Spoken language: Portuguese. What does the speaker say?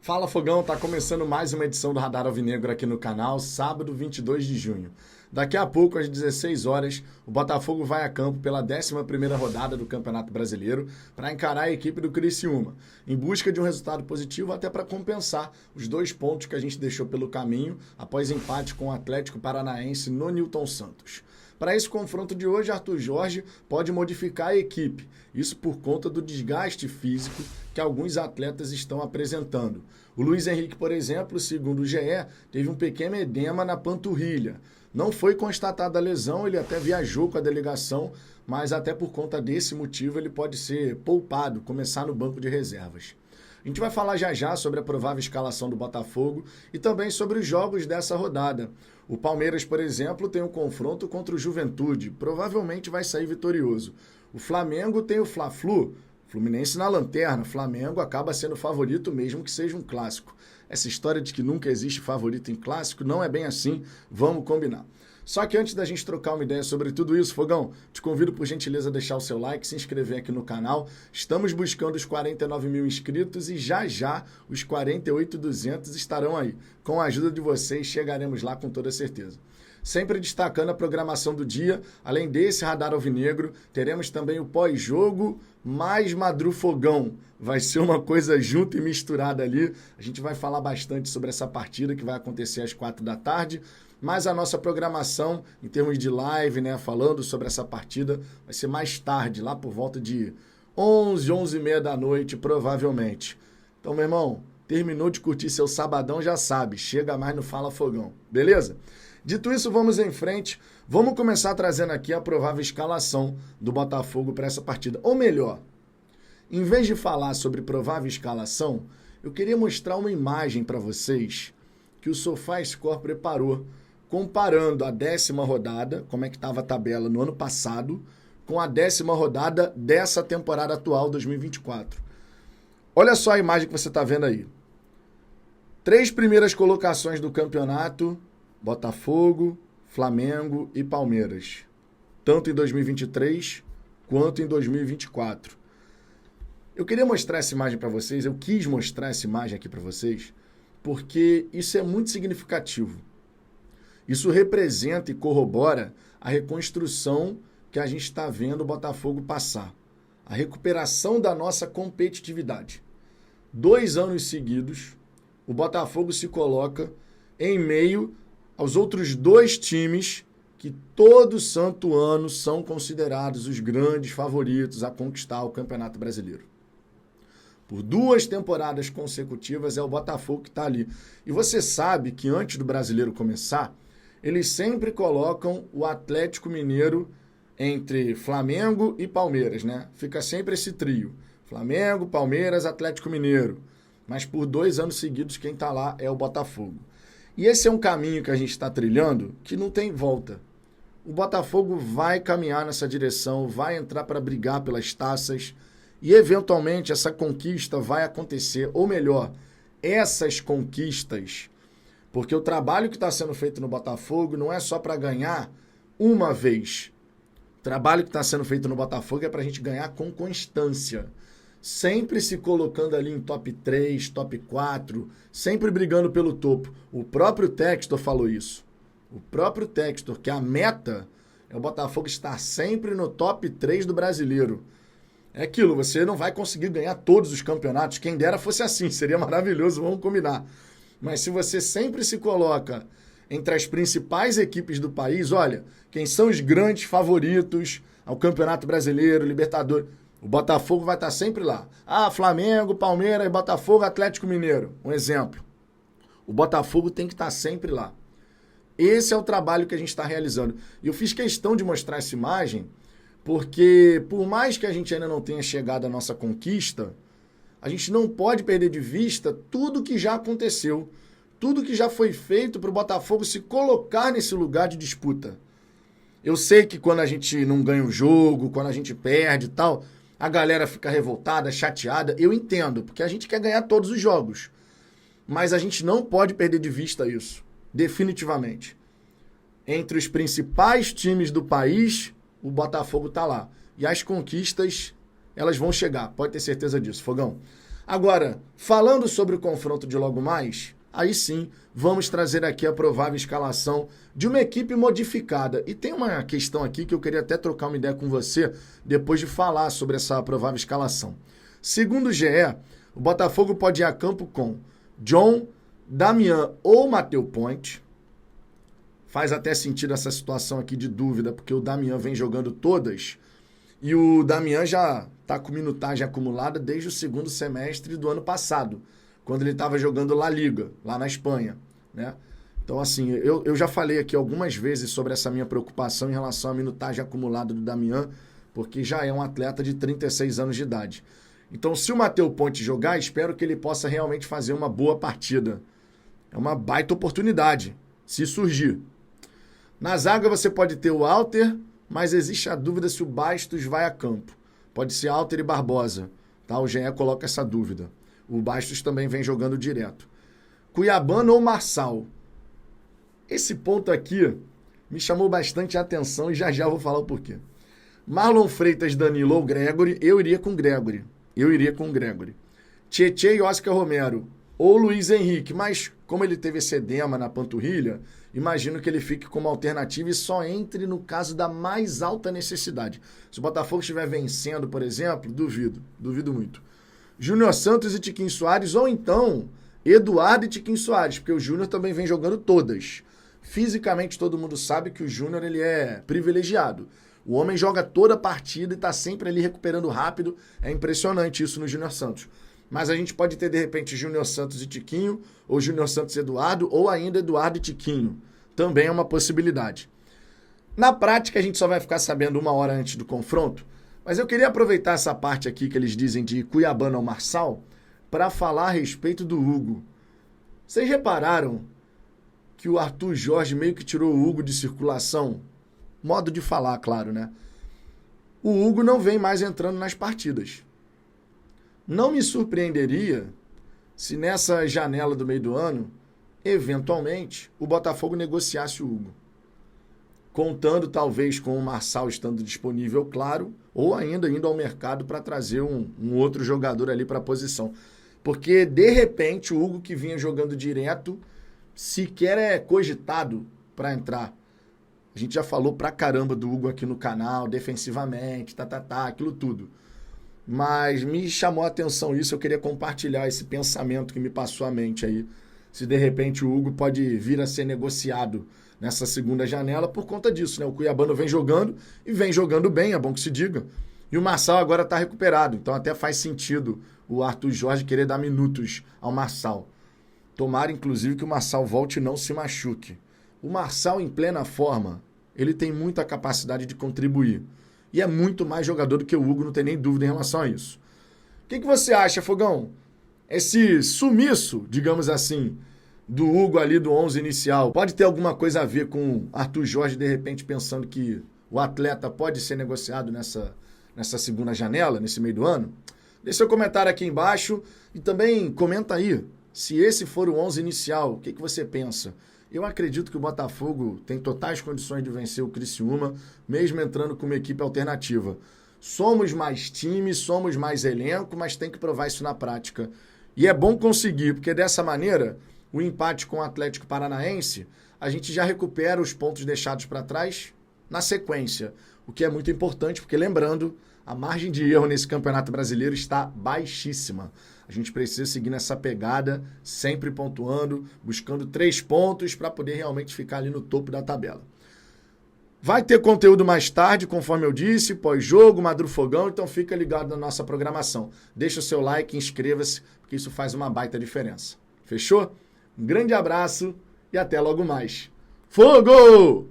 Fala Fogão, tá começando mais uma edição do Radar Alvinegro aqui no canal, sábado 22 de junho. Daqui a pouco, às 16 horas, o Botafogo vai a campo pela 11ª rodada do Campeonato Brasileiro para encarar a equipe do Criciúma, em busca de um resultado positivo até para compensar os 2 pontos que a gente deixou pelo caminho após empate com o Atlético Paranaense no Newton Santos. Para esse confronto de hoje, Arthur Jorge pode modificar a equipe, isso por conta do desgaste físico que alguns atletas estão apresentando. O Luiz Henrique, por exemplo, segundo o GE, teve um pequeno edema na panturrilha. Não foi constatada a lesão, ele até viajou com a delegação, mas até por conta desse motivo ele pode ser poupado, começar no banco de reservas. A gente vai falar já sobre a provável escalação do Botafogo e também sobre os jogos dessa rodada. O Palmeiras, por exemplo, tem um confronto contra o Juventude, provavelmente vai sair vitorioso. O Flamengo tem o Fla-Flu, Fluminense na lanterna, Flamengo acaba sendo favorito mesmo que seja um clássico. Essa história de que nunca existe favorito em clássico não é bem assim, vamos combinar. Só que antes da gente trocar uma ideia sobre tudo isso, Fogão, te convido por gentileza a deixar o seu like, se inscrever aqui no canal. Estamos buscando os 49 mil inscritos e já os 48.200 estarão aí. Com a ajuda de vocês, chegaremos lá com toda certeza. Sempre destacando a programação do dia, além desse Radar Alvinegro, teremos também o pós-jogo mais Madru Fogão. Vai ser uma coisa junta e misturada ali. A gente vai falar bastante sobre essa partida que vai acontecer às 4 da tarde. Mas a nossa programação, em termos de live, né, falando sobre essa partida, vai ser mais tarde, lá por volta de 11h30 da noite, provavelmente. Então, meu irmão, terminou de curtir seu sabadão, já sabe, chega mais no Fala Fogão, beleza? Dito isso, vamos em frente. Vamos começar trazendo aqui a provável escalação do Botafogo para essa partida. Ou melhor, em vez de falar sobre provável escalação, eu queria mostrar uma imagem para vocês que o SofaScore preparou, comparando a 10ª rodada, como é que estava a tabela no ano passado, com a 10ª rodada dessa temporada atual, 2024. Olha só a imagem que você está vendo aí. 3 primeiras colocações do campeonato, Botafogo, Flamengo e Palmeiras. Tanto em 2023 quanto em 2024. Eu queria mostrar essa imagem para vocês, eu quis mostrar essa imagem aqui para vocês, porque isso é muito significativo. Isso representa e corrobora a reconstrução que a gente está vendo o Botafogo passar. A recuperação da nossa competitividade. 2 anos seguidos, o Botafogo se coloca em meio aos outros 2 times que todo santo ano são considerados os grandes favoritos a conquistar o Campeonato Brasileiro. Por 2 temporadas consecutivas é o Botafogo que está ali. E você sabe que antes do Brasileiro começar, eles sempre colocam o Atlético Mineiro entre Flamengo e Palmeiras, né? Fica sempre esse trio. Flamengo, Palmeiras, Atlético Mineiro. Mas por 2 anos seguidos quem está lá é o Botafogo. E esse é um caminho que a gente está trilhando que não tem volta. O Botafogo vai caminhar nessa direção, vai entrar para brigar pelas taças e eventualmente essa conquista vai acontecer. Ou melhor, essas conquistas, porque o trabalho que está sendo feito no Botafogo não é só para ganhar uma vez. O trabalho que está sendo feito no Botafogo é para a gente ganhar com constância. Sempre se colocando ali em top 3, top 4, sempre brigando pelo topo. O próprio Textor falou isso. O próprio Textor, que a meta é o Botafogo estar sempre no top 3 do brasileiro. É aquilo, você não vai conseguir ganhar todos os campeonatos. Quem dera fosse assim, seria maravilhoso, vamos combinar. Mas se você sempre se coloca entre as principais equipes do país, olha, quem são os grandes favoritos ao Campeonato Brasileiro, Libertadores, o Botafogo vai estar sempre lá. Ah, Flamengo, Palmeiras, Botafogo, Atlético Mineiro. Um exemplo. O Botafogo tem que estar sempre lá. Esse é o trabalho que a gente está realizando. E eu fiz questão de mostrar essa imagem porque, por mais que a gente ainda não tenha chegado à nossa conquista, a gente não pode perder de vista tudo que já aconteceu, tudo que já foi feito para o Botafogo se colocar nesse lugar de disputa. Eu sei que quando a gente não ganha o jogo, quando a gente perde e tal, a galera fica revoltada, chateada. Eu entendo, porque a gente quer ganhar todos os jogos. Mas a gente não pode perder de vista isso, definitivamente. Entre os principais times do país, o Botafogo está lá. E as conquistas, elas vão chegar, pode ter certeza disso, Fogão. Agora, falando sobre o confronto de logo mais, aí sim, vamos trazer aqui a provável escalação de uma equipe modificada. E tem uma questão aqui que eu queria até trocar uma ideia com você depois de falar sobre essa provável escalação. Segundo o GE, o Botafogo pode ir a campo com John, Damian ou Matheus Ponte. Faz até sentido essa situação aqui de dúvida, porque o Damian vem jogando todas e o Damian já está com minutagem acumulada desde o segundo semestre do ano passado, quando ele estava jogando La Liga, lá na Espanha, né? Então, assim, eu já falei aqui algumas vezes sobre essa minha preocupação em relação à minutagem acumulada do Damian, porque já é um atleta de 36 anos de idade. Então, se o Matheus Ponte jogar, espero que ele possa realmente fazer uma boa partida. É uma baita oportunidade, se surgir. Na zaga você pode ter o Alter, mas existe a dúvida se o Bastos vai a campo. Pode ser Alter e Barbosa, tá? O GE coloca essa dúvida. O Bastos também vem jogando direto. Cuiabano ou Marçal? Esse ponto aqui me chamou bastante a atenção e já já eu vou falar o porquê. Marlon Freitas, Danilo ou Gregory? Eu iria com Gregory. Tietê e Oscar Romero ou Luiz Henrique, mas como ele teve esse edema na panturrilha, imagino que ele fique como alternativa e só entre no caso da mais alta necessidade. Se o Botafogo estiver vencendo, por exemplo, duvido muito. Júnior Santos e Tiquinho Soares, ou então Eduardo e Tiquinho Soares, porque o Júnior também vem jogando todas. Fisicamente todo mundo sabe que o Júnior ele é privilegiado. O homem joga toda a partida e está sempre ali recuperando rápido. É impressionante isso no Júnior Santos. Mas a gente pode ter, de repente, Júnior Santos e Tiquinho, ou Júnior Santos e Eduardo, ou ainda Eduardo e Tiquinho. Também é uma possibilidade. Na prática, a gente só vai ficar sabendo uma hora antes do confronto, mas eu queria aproveitar essa parte aqui que eles dizem de Cuiabano ao Marçal para falar a respeito do Hugo. Vocês repararam que o Arthur Jorge meio que tirou o Hugo de circulação? Modo de falar, claro, né? O Hugo não vem mais entrando nas partidas. Não me surpreenderia se nessa janela do meio do ano, eventualmente, o Botafogo negociasse o Hugo. Contando talvez com o Marçal estando disponível, claro, ou ainda indo ao mercado para trazer um outro jogador ali para a posição. Porque, de repente, o Hugo que vinha jogando direto sequer é cogitado para entrar. A gente já falou pra caramba do Hugo aqui no canal, defensivamente, aquilo tudo. Mas me chamou a atenção isso, eu queria compartilhar esse pensamento que me passou à mente aí. Se de repente o Hugo pode vir a ser negociado nessa segunda janela por conta disso, né? O Cuiabano vem jogando e vem jogando bem, é bom que se diga. E o Marçal agora tá recuperado, então até faz sentido o Arthur Jorge querer dar minutos ao Marçal. Tomara, inclusive, que o Marçal volte e não se machuque. O Marçal, em plena forma, ele tem muita capacidade de contribuir. E é muito mais jogador do que o Hugo, não tem nem dúvida em relação a isso. O que você acha, Fogão? Esse sumiço, digamos assim, do Hugo ali do 11 inicial, pode ter alguma coisa a ver com Arthur Jorge, de repente, pensando que o atleta pode ser negociado nessa segunda janela, nesse meio do ano? Deixe seu comentário aqui embaixo e também comenta aí, se esse for o 11 inicial, o que você pensa? Eu acredito que o Botafogo tem totais condições de vencer o Criciúma, mesmo entrando com uma equipe alternativa. Somos mais time, somos mais elenco, mas tem que provar isso na prática. E é bom conseguir, porque dessa maneira, o empate com o Atlético Paranaense, a gente já recupera os pontos deixados para trás na sequência. O que é muito importante, porque lembrando, a margem de erro nesse Campeonato Brasileiro está baixíssima. A gente precisa seguir nessa pegada, sempre pontuando, buscando 3 pontos para poder realmente ficar ali no topo da tabela. Vai ter conteúdo mais tarde, conforme eu disse, pós-jogo, Madru Fogão, então fica ligado na nossa programação. Deixa o seu like, inscreva-se, porque isso faz uma baita diferença. Fechou? Um grande abraço e até logo mais. Fogo!